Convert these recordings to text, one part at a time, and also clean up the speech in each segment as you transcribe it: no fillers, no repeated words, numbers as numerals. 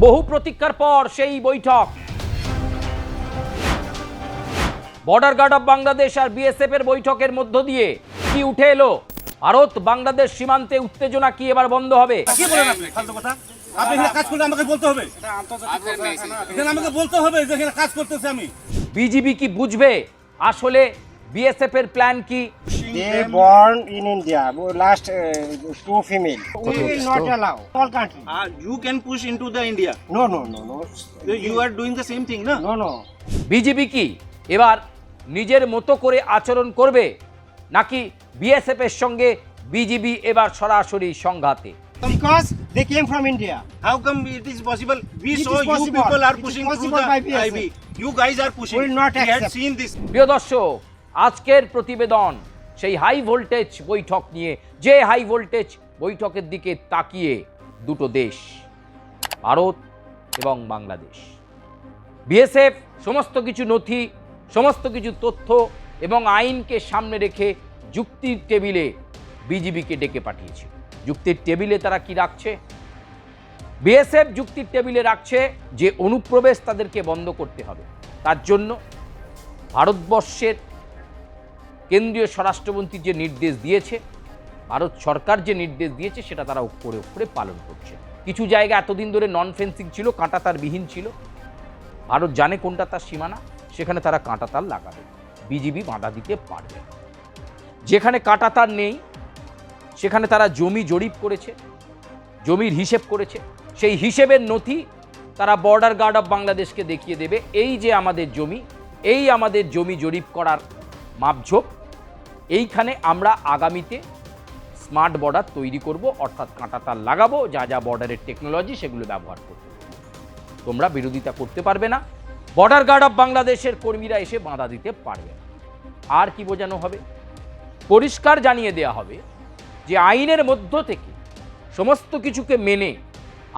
বহু প্রতীক্ষার পর সেই বৈঠক। বর্ডার গার্ড অফ বাংলাদেশ আর বিএসএফ এর বৈঠকের মধ্য দিয়ে কি উঠে এলো? ভারত বাংলাদেশ সীমান্তে উত্তেজনা কি এবার বন্ধ হবে? কি বলেন আপনি? ফালতু কথা। আপনি এখানে কাজ করলে আমাকে বলতে হবে। এখানে আমাকে বলতে হবে যে এখানে কাজ করতেছি আমি। বিজিবি কি বুঝবে আসলে বিএসএফ এর প্ল্যান কি? They born in India. Last two female. We will not allow. All country. You can push into the India. No, no, no, no. You are doing the same thing, na? No, no. BGB কি এবার নিজের মতো করে আচরণ করবে, নাকি BSF এর সঙ্গে বিজিবি এবার সরাসরি সংঘাতে? Because they came from India. How come it is possible? We It saw is you possible. people are It is pushing through possible the by BSF. IB. You guys are pushing. We will not We had accept. seen this. প্রিয় দর্শক, আজকের প্রতিবেদন সেই high voltage বৈঠক নিয়ে, যে high voltage বৈঠকের দিকে তাকিয়ে দুটো দেশ, ভারত এবং বাংলাদেশ। বিএসএফ সমস্ত কিছু নথি, সমস্ত কিছু তথ্য এবং আইনকে সামনে রেখে যুক্তির টেবিলে বিজিবিকে ডেকে পাঠিয়েছে। যুক্তির টেবিলে তারা কি রাখছে? বিএসএফ যুক্তির টেবিলে রাখছে যে অনুপ্রবেশ তাদেরকে বন্ধ করতে হবে। তার জন্য ভারতবর্ষের কেন্দ্রীয় স্বরাষ্ট্রমন্ত্রী যে নির্দেশ দিয়েছে, ভারত সরকার যে নির্দেশ দিয়েছে, সেটা তারা অক্ষরে অক্ষরে পালন করছে। কিছু জায়গা এতদিন ধরে নন ফেন্সিং ছিল, কাঁটাতারবিহীন ছিল। ভারত জানে কোনটা তার সীমানা, সেখানে তারা কাঁটাতার লাগাবে। বিজিবি বাধা দিতে পারবে না। যেখানে কাঁটাতার নেই সেখানে তারা জমি জরিপ করেছে, জমির হিসেব করেছে। সেই হিসেবের নথি তারা বর্ডার গার্ড অফ বাংলাদেশকে দেখিয়ে দেবে, এই যে আমাদের জমি, এই আমাদের জমি জরিপ করার মাপঝোপ, এইখানে আমরা আগামীতে স্মার্ট বর্ডার তৈরি করব, অর্থাৎ কাঁটাতার লাগাবো, যা যা বর্ডারের টেকনোলজি সেগুলো ব্যবহার করব। তোমরা বিরোধিতা করতে পারবে না, বর্ডার গার্ড অফ বাংলাদেশের কর্মীরা এসে বাধা দিতে পারবে না। আর কি বোঝানো হবে? পরিষ্কার জানিয়ে দেওয়া হবে যে আইনের মধ্য থেকে সমস্ত কিছুকে মেনে,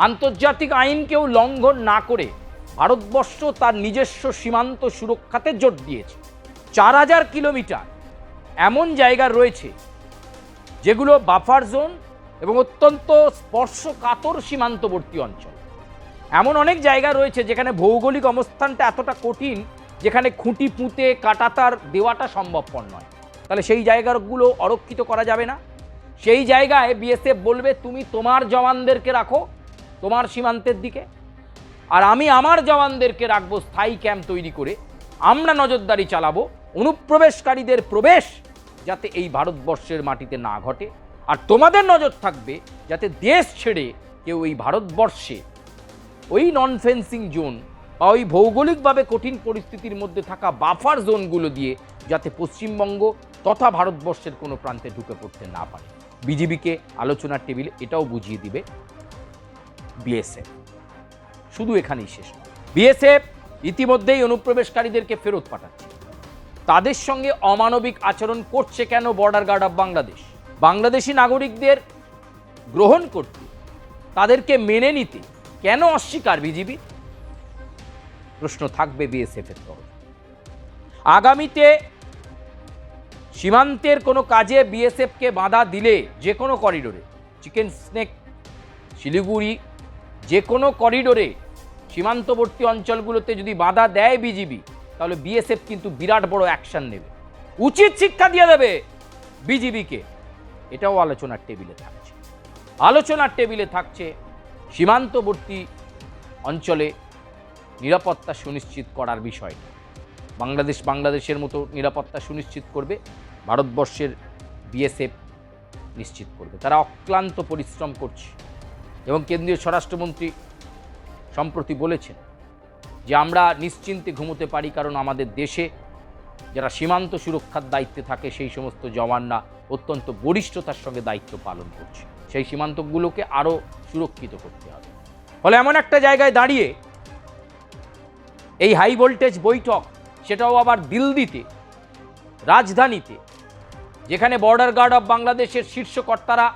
আন্তর্জাতিক আইনকেও লঙ্ঘন না করে ভারতবর্ষ তার নিজস্ব সীমান্ত সুরক্ষাতে জোর দিয়েছে। 4000 কিলোমিটার এমন জায়গা রয়েছে যেগুলো বাফার জোন এবং অত্যন্ত স্পর্শকাতর সীমান্তবর্তী অঞ্চল। এমন অনেক জায়গা রয়েছে যেখানে ভৌগোলিক অবস্থানটা এতটা কঠিন, যেখানে খুঁটি পুঁতে কাঁটাতার দেওয়াটা সম্ভবপর নয়। তাহলে সেই জায়গাগুলো অরক্ষিত করা যাবে না। সেই জায়গায় বিএসএফ বলবে, তুমি তোমার জওয়ানদেরকে রাখো তোমার সীমান্তের দিকে, আর আমি আমার জওয়ানদেরকে রাখবো স্থায়ী ক্যাম্প তৈরি করে। আমরা নজরদারি চালাবো অনুপ্রবেশকারীদের প্রবেশ যাতে এই ভারতবর্ষের মাটিতে না ঘটে, আর তোমাদের নজর থাকবে যাতে দেশ ছেড়ে কেউ এই ভারতবর্ষে ওই নন ফেন্সিং জোন বা ওই ভৌগোলিকভাবে কঠিন পরিস্থিতির মধ্যে থাকা বাফার জোনগুলো দিয়ে যাতে পশ্চিমবঙ্গ তথা ভারতবর্ষের কোনো প্রান্তে ঢুকে পড়তে না পারে। বিজিবিকে আলোচনার টেবিলে এটাও বুঝিয়ে দিবে বিএসএফ। শুধু এখানেই শেষ নয়, বিএসএফ ইতিমধ্যেই অনুপ্রবেশকারীদেরকে ফেরত পাঠাচ্ছে। তাদের সঙ্গে অমানবিক আচরণ করছে কেন border guard of Bangladesh? Bangladeshi নাগরিকদের গ্রহণ করতে, তাদেরকে মেনে নিতে কেন অস্বীকার বিজিবি? প্রশ্ন থাকবে বিএসএফ এর তরফ। আগামীতে সীমান্তের কোনো কাজে বিএসএফকে বাধা দিলে, যে কোনো করিডোরে, চিকেন স্নেক, শিলিগুড়ি, যে কোনো করিডোরে সীমান্তবর্তী অঞ্চলগুলোতে যদি বাধা দেয় বিজিবি, তাহলে বিএসএফ কিন্তু বিরাট বড় অ্যাকশন নেবে, উচিত শিক্ষা দিয়ে দেবে বিজিবিকে। এটাও আলোচনার টেবিলে থাকছে। আলোচনার টেবিলে থাকছে সীমান্তবর্তী অঞ্চলে নিরাপত্তা সুনিশ্চিত করার বিষয়টা। বাংলাদেশের মতো নিরাপত্তা সুনিশ্চিত করবে, ভারতবর্ষের বিএসএফ নিশ্চিত করবে। তারা অক্লান্ত পরিশ্রম করছে এবং কেন্দ্রীয় স্বরাষ্ট্রমন্ত্রী সম্প্রতি বলেছেন যে আমরা নিশ্চিন্তে ঘুমোতে পারি, কারণ আমাদের দেশে যারা সীমান্ত সুরক্ষার দায়িত্বে থাকে সেই সমস্ত জওয়ানরা অত্যন্ত বরিষ্ঠতার সঙ্গে দায়িত্ব পালন করছে। সেই সীমান্তগুলোকে আরও সুরক্ষিত করতে হবে। ফলে এমন একটা জায়গায় দাঁড়িয়ে এই হাই ভোল্টেজ বৈঠক, সেটাও আবার দিল্লিতে, রাজধানীতে, যেখানে বর্ডার গার্ড অফ বাংলাদেশের শীর্ষ কর্তারা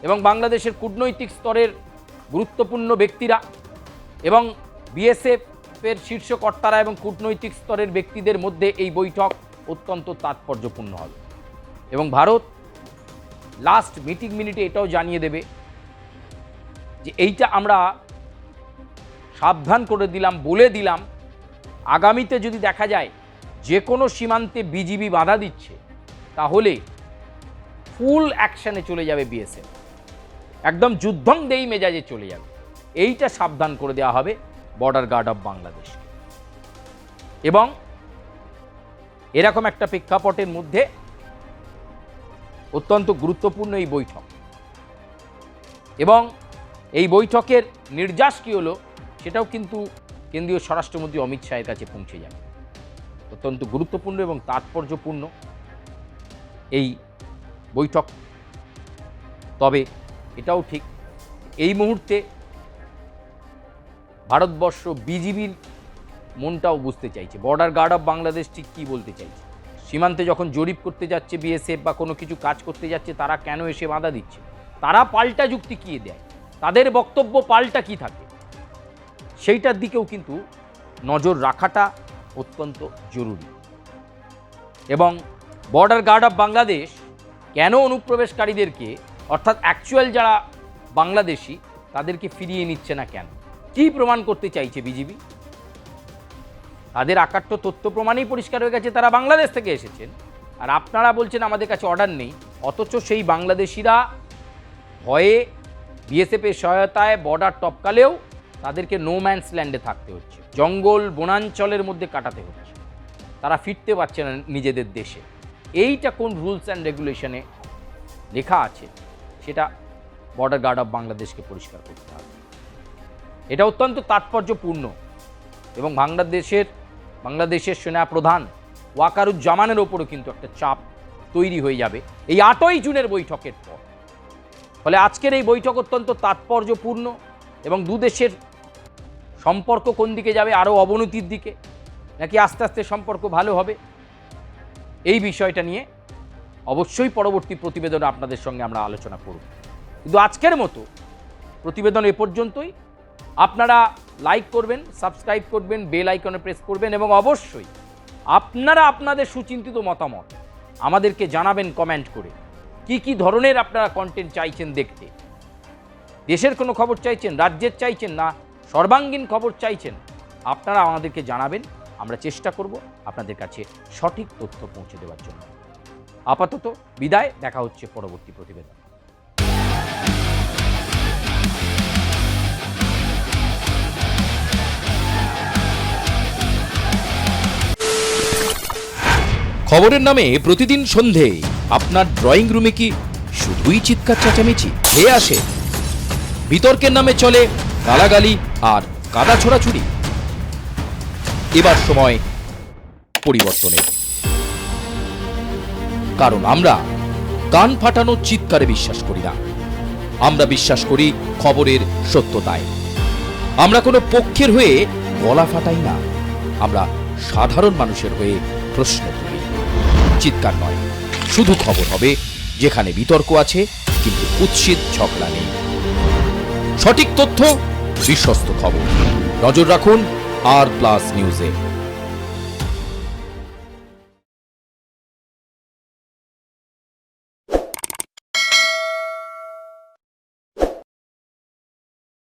এবং বাংলাদেশের কূটনৈতিক স্তরের গুরুত্বপূর্ণ ব্যক্তিরা এবং বিএসএফের শীর্ষ কর্তারা এবং কূটনৈতিক স্তরের ব্যক্তিদের মধ্যে এই বৈঠক অত্যন্ত তাৎপর্যপূর্ণ হবে। এবং ভারত লাস্ট মিটিং মিনিটে এটাও জানিয়ে দেবে যে এইটা আমরা সাবধান করে দিলাম, বলে দিলাম, আগামীতে যদি দেখা যায় যে কোনো সীমান্তে বিজিবি বাধা দিচ্ছে, তাহলে ফুল অ্যাকশনে চলে যাবে বিএসএফ, একদম যুদ্ধং দেই মেজাজে চলে যাবে। এইটা সাবধান করে দেওয়া হবে বর্ডার গার্ড অফ বাংলাদেশ। এবং এরকম একটা প্রেক্ষাপটের মধ্যে অত্যন্ত গুরুত্বপূর্ণ এই বৈঠক, এবং এই বৈঠকের নির্যাস কী হলো সেটাও কিন্তু কেন্দ্রীয় স্বরাষ্ট্রমন্ত্রী অমিত শাহের কাছে পৌঁছে যাবে। অত্যন্ত গুরুত্বপূর্ণ এবং তাৎপর্যপূর্ণ এই বৈঠক। তবে এটাও ঠিক, এই মুহূর্তে ভারতবর্ষ বিজিবির মনটাও বুঝতে চাইছে, বর্ডার গার্ড অফ বাংলাদেশ ঠিক কী বলতে চাইছে। সীমান্তে যখন জরিপ করতে যাচ্ছে বিএসএফ বা কোনো কিছু কাজ করতে যাচ্ছে, তারা কেন এসে বাধা দিচ্ছে, তারা পাল্টা যুক্তি কী দেয়, তাদের বক্তব্য পাল্টা কী থাকে, সেইটার দিকেও কিন্তু নজর রাখাটা অত্যন্ত জরুরি। এবং বর্ডার গার্ড অফ বাংলাদেশ কেন অনুপ্রবেশকারীদেরকে, অর্থাৎ অ্যাকচুয়াল যারা বাংলাদেশি তাদেরকে ফিরিয়ে নিচ্ছে না কেন, কী প্রমাণ করতে চাইছে বিজিবি? তাদের আকাট্য তথ্য প্রমাণেই পরিষ্কার হয়ে গেছে তারা বাংলাদেশ থেকে এসেছেন, আর আপনারা বলছেন আমাদের কাছে অর্ডার নেই। অথচ সেই বাংলাদেশিরা ভয়ে বিএসএফের সহায়তায় বর্ডার টপকালেও তাদেরকে নো ম্যানস ল্যান্ডে থাকতে হচ্ছে, জঙ্গল বনাঞ্চলের মধ্যে কাটাতে হচ্ছে, তারা ফিরতে পারছে না নিজেদের দেশে। এইটা কোন রুলস অ্যান্ড রেগুলেশনে লেখা আছে সেটা বর্ডার গার্ড অফ বাংলাদেশকে পরিষ্কার করতে হবে। এটা অত্যন্ত তাৎপর্যপূর্ণ। এবং বাংলাদেশের সেনা প্রধান ওয়াকারুজ্জামানের ওপরও কিন্তু একটা চাপ তৈরি হয়ে যাবে এই 8ই জুনের বৈঠকের পর। ফলে আজকের এই বৈঠক অত্যন্ত তাৎপর্যপূর্ণ, এবং দু দেশের সম্পর্ক কোন দিকে যাবে, আরও অবনতির দিকে নাকি আস্তে আস্তে সম্পর্ক ভালো হবে, এই বিষয়টা নিয়ে অবশ্যই পরবর্তী প্রতিবেদনে আপনাদের সঙ্গে আমরা আলোচনা করব। কিন্তু আজকের মতো প্রতিবেদন এ পর্যন্তই। আপনারা লাইক করবেন, সাবস্ক্রাইব করবেন, বেল আইকনে প্রেস করবেন, এবং অবশ্যই আপনারা আপনাদের সুচিন্তিত মতামত আমাদেরকে জানাবেন কমেন্ট করে। কি ধরনের আপনারা কন্টেন্ট চাইছেন দেখতে, দেশের কোনো খবর চাইছেন, রাজ্যের চাইছেন, না সর্বাঙ্গীন খবর চাইছেন, আপনারা আমাদেরকে জানাবেন। আমরা চেষ্টা করব আপনাদের কাছে সঠিক তথ্য পৌঁছে দেওয়ার জন্য। আপাতত বিদায়, দেখা হচ্ছে পরবর্তী প্রতিবেদন। খবরের নামে প্রতিদিন সন্ধে আপনার ড্রয়িং রুমে কি শুধুই চিৎকার চেঁচামেচি খেয়ে আসে? বিতর্কের নামে চলে গালাগালি আর কাদা ছোড়াছুড়ি। এবার সময় পরিবর্তনের, কারণ আমরা কান ফাটানো চিৎকারে বিশ্বাস করি না। আমরা বিশ্বাস করি খবরের সত্যতায়। আমরা কোনো পক্ষের হয়ে গলা ফাটাই না, আমরা সাধারণ মানুষের হয়ে প্রশ্ন তুলি। চিৎকার নয়, শুধু খবর হবে যেখানে বিতর্ক আছে কিন্তু কুৎসিত ঝগড়া নেই। সঠিক তথ্য, বিশ্বস্ত খবর। নজর রাখুন আর প্লাস নিউজে।